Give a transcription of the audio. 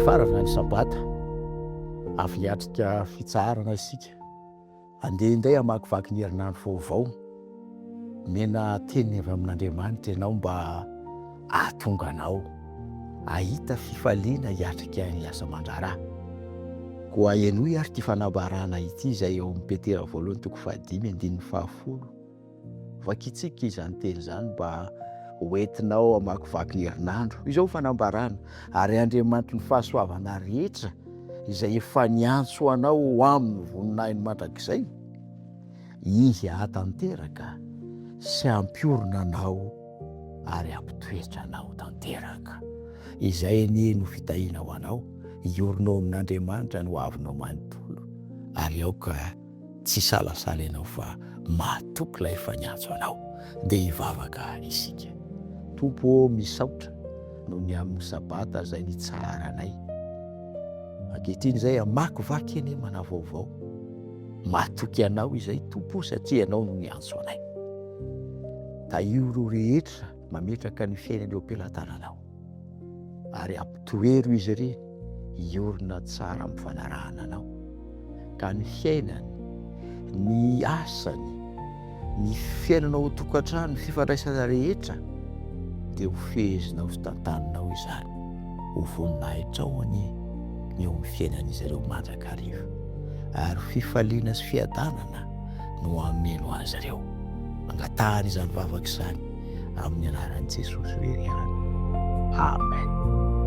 farana ny sabata avy hiatrika fitsarana isika andeha indray hamakivaky ny herinandro vaovao mena teny avy amin'Andriamanitra ianao mba ahatonga anao ahita fifaliana hiatrika ny asa aman-draharaha. Koa ianoy ary ity fanambarana ity izay eo amin'ny Petera voalohany toko 5:10. Vakitsika izany teny izany mba hoentinao hamakivaky ny herinandro. Izao fanambarana ary Andriamanitra ny fahasoavana rehetra izay efa niantso anao amin'ny voninahiny mandrakizay, izy ahatanteraka sy ampiorona anao ary ampitoetra anao tanteraka. Izay no fitahiana ho anao, iorinao amin'Andriamanitra no avinao manontolo ary aoka tsy salasala ianao fa mahatoky ilay efa niantso anao dia hivavaka isika. Tompo misaotra noho ny amin'ny sabata izay nitsaranay. Ankehitriny izay hamakivaky eny manao vaovao, mahatoky anao izay Tompo satria ianao no niantso anay. Tahiry rehetra mametraka ny fiainany eo am-pelantananao ary ampitoero izy ireny hiorina tsara amin'ny fanarahana anao, ka ny fiainany, ny asany, ny fiainanao tokantrano, ny fifandraisana rehetra dia ho fehezinao sy tantaninao izany, ho voninahitra ny eo amin'ny fiainan'izy ireo mandrakariva, ary fifaliana sy fiadanana no ameno azy ireo. Angatahana izany vavaka izany amin'ny anaran'i Jesosy rery ihany. Amen.